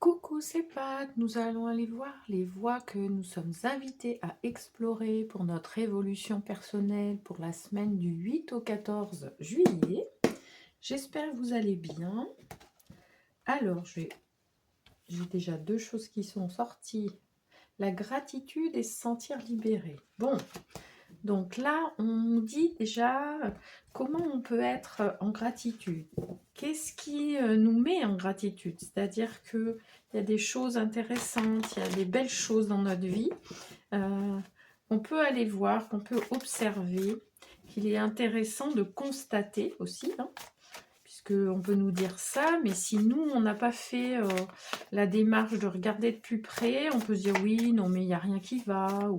Coucou, c'est Pâques. Nous allons aller voir les voies que nous sommes invités à explorer pour notre évolution personnelle pour la semaine du 8 au 14 juillet. J'espère que vous allez bien. Alors, j'ai déjà deux choses qui sont sorties. La gratitude et se sentir libéré. Bon, donc là, on nous dit déjà comment on peut être en gratitude. Qu'est-ce qui nous met en gratitude? C'est-à-dire qu'il y a des choses intéressantes, il y a des belles choses dans notre vie. On peut aller voir, qu'on peut observer, qu'il est intéressant de constater aussi, hein, puisqu'on peut nous dire ça, mais si nous, on n'a pas fait la démarche de regarder de plus près, on peut se dire oui, non, mais il n'y a rien qui va,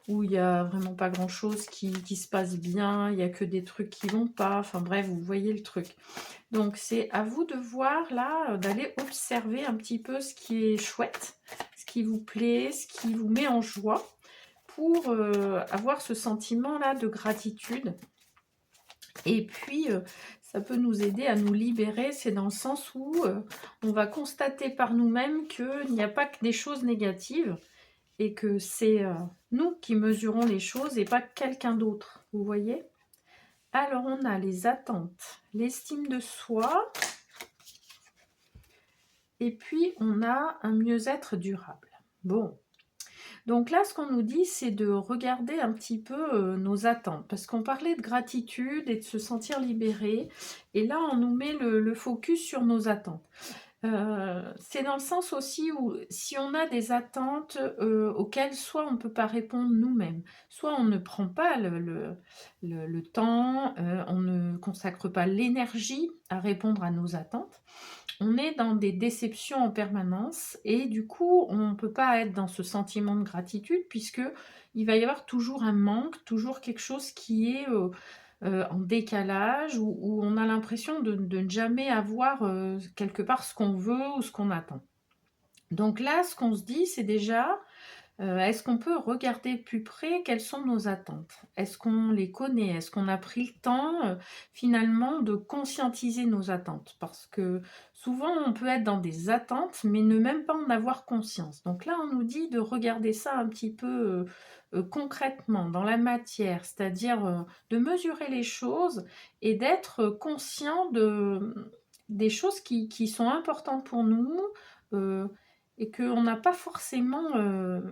ou il n'y a vraiment pas grand-chose qui se passe bien, il n'y a que des trucs qui vont pas, enfin bref, vous voyez le truc. Donc c'est à vous de voir là, d'aller observer un petit peu ce qui est chouette, ce qui vous plaît, ce qui vous met en joie, pour avoir ce sentiment-là de gratitude. Et puis, ça peut nous aider à nous libérer, c'est dans le sens où on va constater par nous-mêmes qu'il n'y a pas que des choses négatives et que c'est nous qui mesurons les choses et pas quelqu'un d'autre, vous voyez? Alors, on a les attentes, l'estime de soi, et puis on a un mieux-être durable. Bon. Donc là, ce qu'on nous dit, c'est de regarder un petit peu nos attentes, parce qu'on parlait de gratitude et de se sentir libéré, et là, on nous met le focus sur nos attentes. C'est dans le sens aussi où si on a des attentes auxquelles soit on ne peut pas répondre nous-mêmes, soit on ne prend pas le temps, on ne consacre pas l'énergie à répondre à nos attentes, on est dans des déceptions en permanence et du coup, on ne peut pas être dans ce sentiment de gratitude puisque il va y avoir toujours un manque, toujours quelque chose qui est en décalage où on a l'impression de ne jamais avoir quelque part ce qu'on veut ou ce qu'on attend. Donc là, ce qu'on se dit, c'est déjà, est-ce qu'on peut regarder de plus près quelles sont nos attentes? Est-ce qu'on les connaît? Est-ce qu'on a pris le temps, finalement, de conscientiser nos attentes? Parce que souvent, on peut être dans des attentes, mais ne même pas en avoir conscience. Donc là, on nous dit de regarder ça un petit peu concrètement, dans la matière, c'est-à-dire de mesurer les choses et d'être conscient des choses qui sont importantes pour nous, euh, et qu'on n'a pas forcément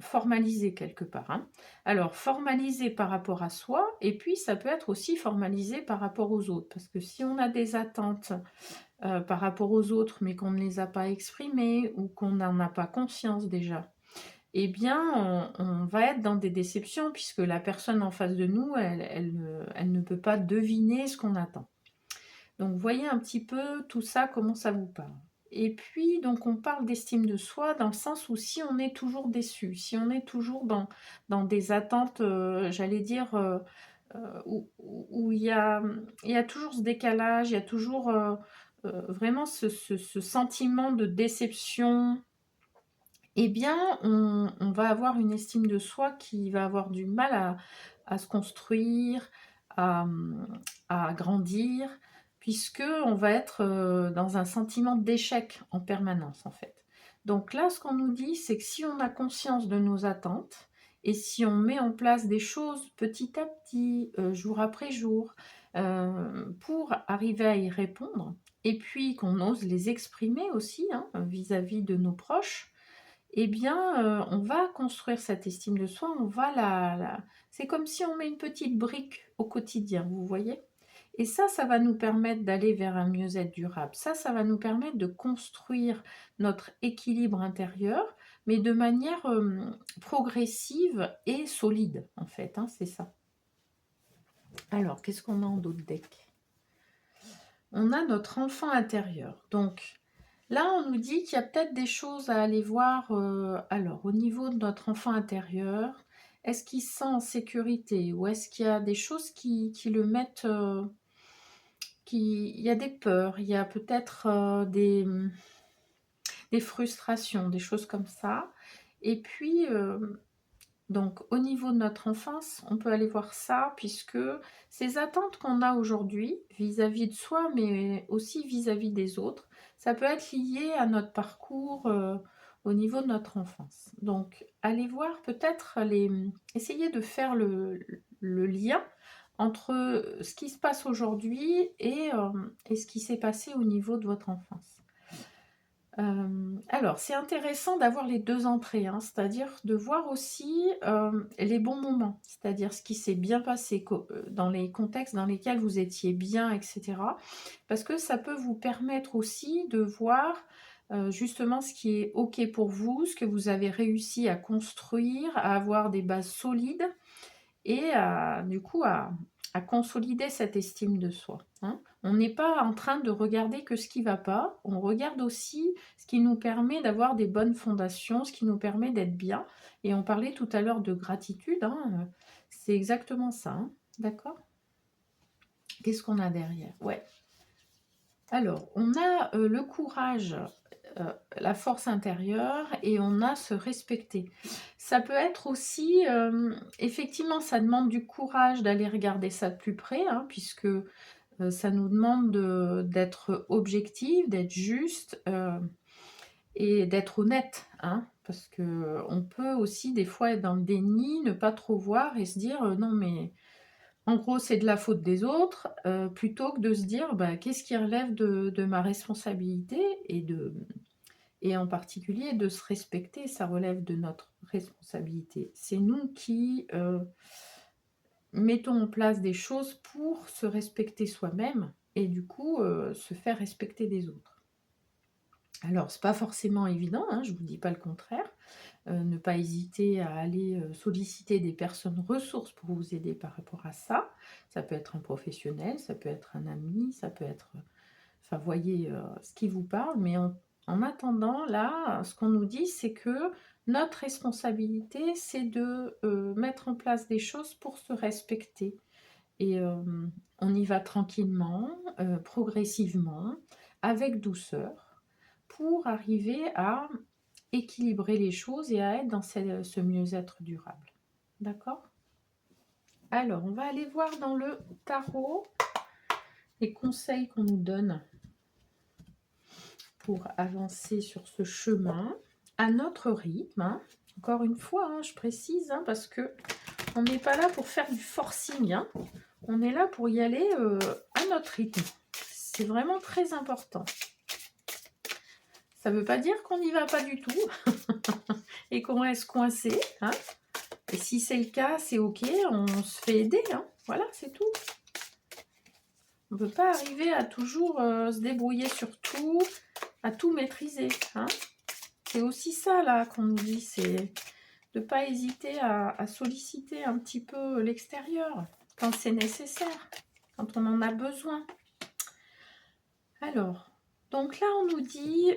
formalisé quelque part, hein. Alors, formalisé par rapport à soi, et puis ça peut être aussi formalisé par rapport aux autres, parce que si on a des attentes par rapport aux autres, mais qu'on ne les a pas exprimées, ou qu'on n'en a pas conscience déjà, eh bien, on va être dans des déceptions, puisque la personne en face de nous, elle ne peut pas deviner ce qu'on attend. Donc, voyez un petit peu tout ça, comment ça vous parle. Et puis, donc, on parle d'estime de soi dans le sens où si on est toujours déçu, si on est toujours dans des attentes, j'allais dire, où il y a toujours ce décalage, il y a toujours vraiment ce sentiment de déception, eh bien, on va avoir une estime de soi qui va avoir du mal à se construire, à, à grandir, puisque on va être dans un sentiment d'échec en permanence, en fait. Donc là, ce qu'on nous dit, c'est que si on a conscience de nos attentes, et si on met en place des choses petit à petit, jour après jour, pour arriver à y répondre, et puis qu'on ose les exprimer aussi, hein, vis-à-vis de nos proches, eh bien, on va construire cette estime de soi, on va c'est comme si on met une petite brique au quotidien, vous voyez? Et ça va nous permettre d'aller vers un mieux-être durable. Ça va nous permettre de construire notre équilibre intérieur, mais de manière, progressive et solide, en fait, hein, c'est ça. Alors, qu'est-ce qu'on a en d'autres decks? On a notre enfant intérieur. Donc, là, on nous dit qu'il y a peut-être des choses à aller voir. Alors, au niveau de notre enfant intérieur, est-ce qu'il se sent en sécurité ou est-ce qu'il y a des choses qui le mettent... il y a des peurs, il y a peut-être des frustrations, des choses comme ça. Et puis, Donc au niveau de notre enfance, on peut aller voir ça puisque ces attentes qu'on a aujourd'hui vis-à-vis de soi, mais aussi vis-à-vis des autres, ça peut être lié à notre parcours au niveau de notre enfance. Donc allez voir peut-être essayer de faire le lien entre ce qui se passe aujourd'hui et ce qui s'est passé au niveau de votre enfance. Alors, c'est intéressant d'avoir les 2 entrées, hein, c'est-à-dire de voir aussi, les bons moments, c'est-à-dire ce qui s'est bien passé dans les contextes dans lesquels vous étiez bien et cetera. Parce que ça peut vous permettre aussi de voir, justement ce qui est OK pour vous, ce que vous avez réussi à construire, à avoir des bases solides et du coup à consolider cette estime de soi, hein. On n'est pas en train de regarder que ce qui ne va pas, on regarde aussi ce qui nous permet d'avoir des bonnes fondations, ce qui nous permet d'être bien. Et on parlait tout à l'heure de gratitude, hein, c'est exactement ça, hein, d'accord? Qu'est-ce qu'on a derrière? Ouais. Alors, on a le courage, la force intérieure et on a se respecter. Ça peut être aussi, effectivement, ça demande du courage d'aller regarder ça de plus près, hein, puisque ça nous demande d'être objectif, d'être juste et d'être honnête, hein, parce que on peut aussi des fois être dans le déni, ne pas trop voir et se dire non mais en gros, c'est de la faute des autres, plutôt que de se dire: «Bah, qu'est-ce qui relève de ma responsabilité?» et en particulier de se respecter, ça relève de notre responsabilité. C'est nous qui, mettons en place des choses pour se respecter soi-même et du coup, se faire respecter des autres. Alors c'est pas forcément évident, hein, je vous dis pas le contraire. Ne pas hésiter à aller, solliciter des personnes ressources pour vous aider par rapport à ça. Ça peut être un professionnel, ça peut être un ami, ça peut être, enfin voyez, ce qui vous parle, mais en attendant là, ce qu'on nous dit, c'est que notre responsabilité, c'est de, mettre en place des choses pour se respecter et on y va tranquillement, progressivement, avec douceur, pour arriver à équilibrer les choses et à être dans ce mieux-être durable. D'accord? Alors, on va aller voir dans le tarot les conseils qu'on nous donne pour avancer sur ce chemin à notre rythme, hein. Encore une fois, hein, je précise, hein, parce que on n'est pas là pour faire du forcing, hein. On est là pour y aller à notre rythme. C'est vraiment très important. Ça ne veut pas dire qu'on n'y va pas du tout et qu'on reste coincé, hein. Et si c'est le cas, c'est ok, on se fait aider, hein. Voilà, c'est tout. On ne peut pas arriver à toujours se débrouiller sur tout, à tout maîtriser, hein. C'est aussi ça là qu'on nous dit, c'est de ne pas hésiter à solliciter un petit peu l'extérieur quand c'est nécessaire, quand on en a besoin. Alors, donc là on nous dit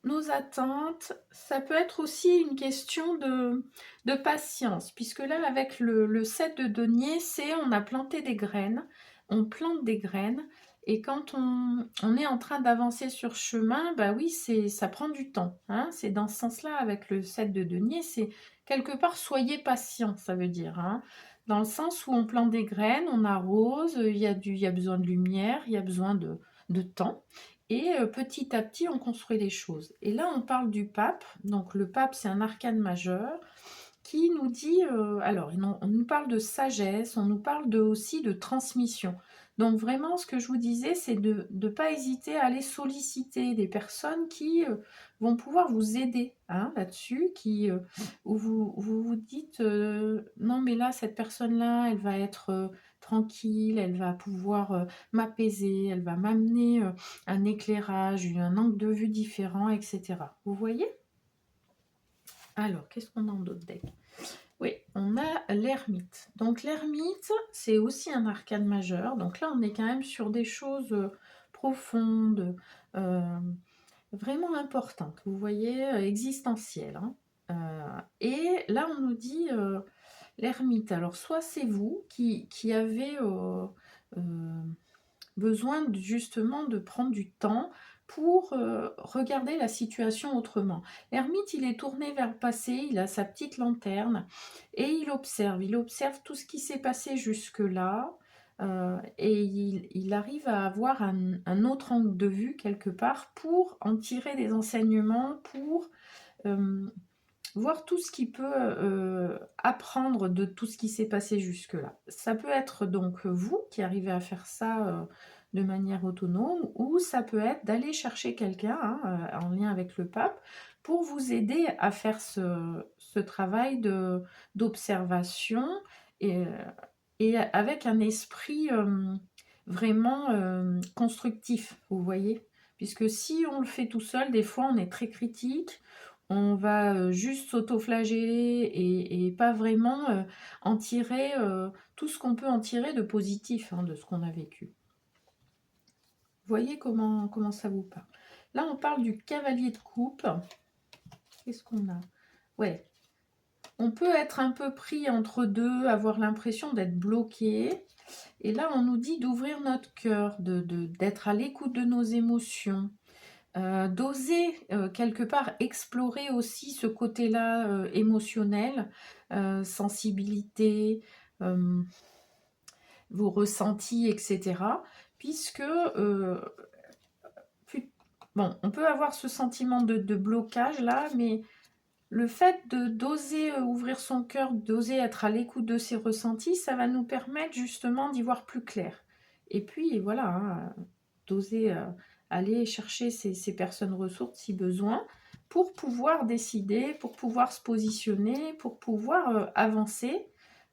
nos attentes, ça peut être aussi une question de patience, puisque là avec le 7 de denier, c'est on a planté des graines, on plante des graines, et quand on est en train d'avancer sur chemin, bah oui, ça prend du temps, hein. C'est dans ce sens-là avec le 7 de denier, c'est quelque part soyez patient, ça veut dire, hein. Dans le sens où on plante des graines, on arrose, il y a besoin de lumière, il y a besoin de temps. Et petit à petit, on construit les choses. Et là, on parle du pape. Donc le pape, c'est un arcane majeur qui nous dit, alors on nous parle de sagesse, on nous parle aussi de transmission. Donc vraiment, ce que je vous disais, c'est de ne pas hésiter à aller solliciter des personnes qui vont pouvoir vous aider, hein, là-dessus, où vous dites, non mais là, cette personne-là, elle va être tranquille, elle va pouvoir m'apaiser, elle va m'amener un éclairage, un angle de vue différent, etc. Vous voyez? Alors, qu'est-ce qu'on a en d'autres decks? Oui, on a l'ermite. Donc l'ermite, c'est aussi un arcane majeur. Donc là, on est quand même sur des choses profondes, vraiment importantes. Vous voyez, existentielles, hein. Et là, on nous dit l'ermite. Alors, soit c'est vous qui avez besoin justement de prendre du temps pour regarder la situation autrement. L'ermite, il est tourné vers le passé, il a sa petite lanterne et il observe tout ce qui s'est passé jusque-là et il arrive à avoir un autre angle de vue quelque part pour en tirer des enseignements, pour voir tout ce qu'il peut apprendre de tout ce qui s'est passé jusque-là. Ça peut être donc vous qui arrivez à faire ça de manière autonome, ou ça peut être d'aller chercher quelqu'un en lien avec le pape pour vous aider à faire ce travail d'observation et, et avec un esprit vraiment constructif, vous voyez. Puisque si on le fait tout seul, des fois on est très critique, on va juste s'autoflageller et pas vraiment en tirer tout ce qu'on peut en tirer de positif de ce qu'on a vécu. Vous voyez comment ça vous parle. Là, on parle du cavalier de coupe. Qu'est-ce qu'on a? Ouais. On peut être un peu pris entre deux, avoir l'impression d'être bloqué. Et là, on nous dit d'ouvrir notre cœur, d'être à l'écoute de nos émotions. D'oser quelque part explorer aussi ce côté-là émotionnel, sensibilité, vos ressentis, etc. Puisque, bon, on peut avoir ce sentiment de blocage là, mais le fait d'oser ouvrir son cœur, d'oser être à l'écoute de ses ressentis, ça va nous permettre justement d'y voir plus clair. Et puis voilà, d'oser aller chercher ces personnes ressources si besoin, pour pouvoir décider, pour pouvoir se positionner, pour pouvoir avancer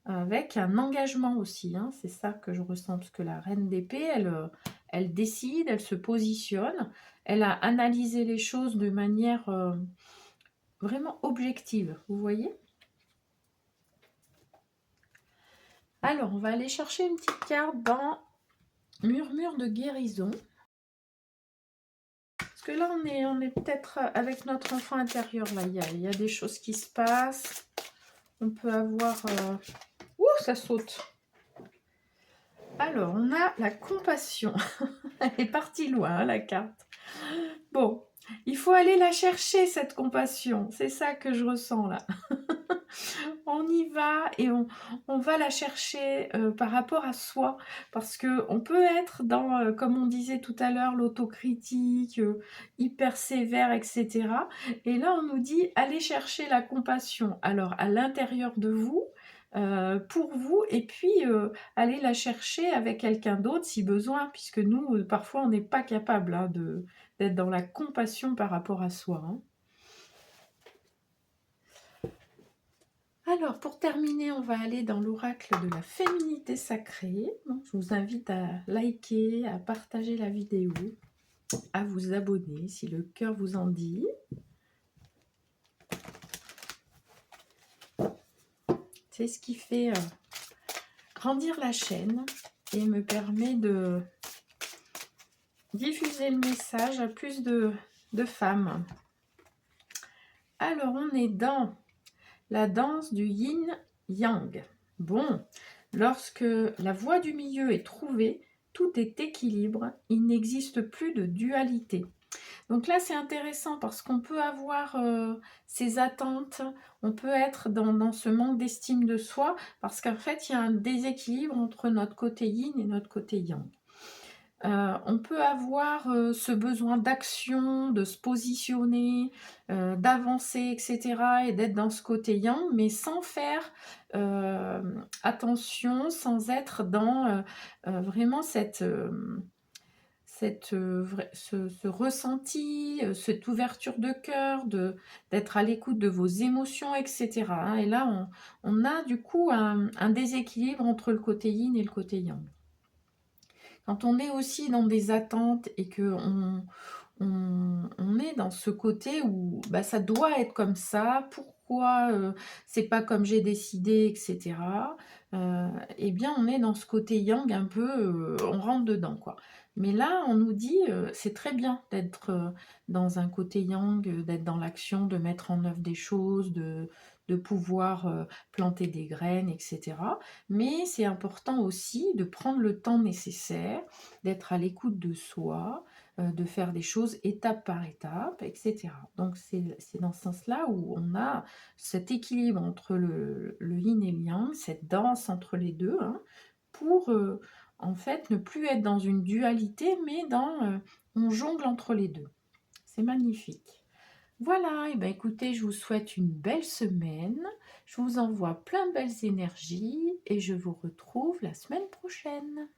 avec un engagement aussi. C'est ça que je ressens, parce que la reine d'épée, elle décide, elle se positionne, elle a analysé les choses de manière vraiment objective, vous voyez. Alors, on va aller chercher une petite carte dans Murmure de guérison. Parce que là, on est peut-être avec notre enfant intérieur. Là, il y a des choses qui se passent. On peut avoir... Ouh, ça saute. Alors, on a la compassion. Elle est partie loin, la carte. Bon, il faut aller la chercher, cette compassion. C'est ça que je ressens, là. On y va et on va la chercher par rapport à soi, parce qu'on peut être dans, comme on disait tout à l'heure, l'autocritique, hyper sévère, etc. Et là, on nous dit, allez chercher la compassion. Alors, à l'intérieur de vous, pour vous, et puis allez la chercher avec quelqu'un d'autre si besoin, puisque nous, parfois, on n'est pas capable d'être dans la compassion par rapport à soi. Alors, pour terminer, on va aller dans l'oracle de la féminité sacrée. Donc, je vous invite à liker, à partager la vidéo, à vous abonner si le cœur vous en dit. C'est ce qui fait grandir la chaîne et me permet de diffuser le message à plus de femmes. Alors, on est dans la danse du yin-yang. Bon, lorsque la voie du milieu est trouvée, tout est équilibre, il n'existe plus de dualité. Donc là, c'est intéressant parce qu'on peut avoir ces attentes, on peut être dans ce manque d'estime de soi, parce qu'en fait, il y a un déséquilibre entre notre côté yin et notre côté yang. On peut avoir ce besoin d'action, de se positionner, d'avancer, etc. et d'être dans ce côté yang, mais sans faire attention, sans être dans vraiment ce ressenti, cette ouverture de cœur, d'être à l'écoute de vos émotions, etc. Et là, on a du coup un déséquilibre entre le côté yin et le côté yang. Quand on est aussi dans des attentes et qu'on on est dans ce côté où ça doit être comme ça, pourquoi c'est pas comme j'ai décidé, etc. Eh bien, on est dans ce côté yang un peu, on rentre dedans, quoi. Mais là, on nous dit, c'est très bien d'être dans un côté yang, d'être dans l'action, de mettre en œuvre des choses, de pouvoir planter des graines, etc. Mais c'est important aussi de prendre le temps nécessaire, d'être à l'écoute de soi, de faire des choses étape par étape, etc. Donc c'est dans ce sens-là où on a cet équilibre entre le yin et le yang, cette danse entre les deux, hein, pour en fait ne plus être dans une dualité, mais on jongle entre les deux. C'est magnifique. Voilà, et ben écoutez, je vous souhaite une belle semaine, je vous envoie plein de belles énergies et je vous retrouve la semaine prochaine.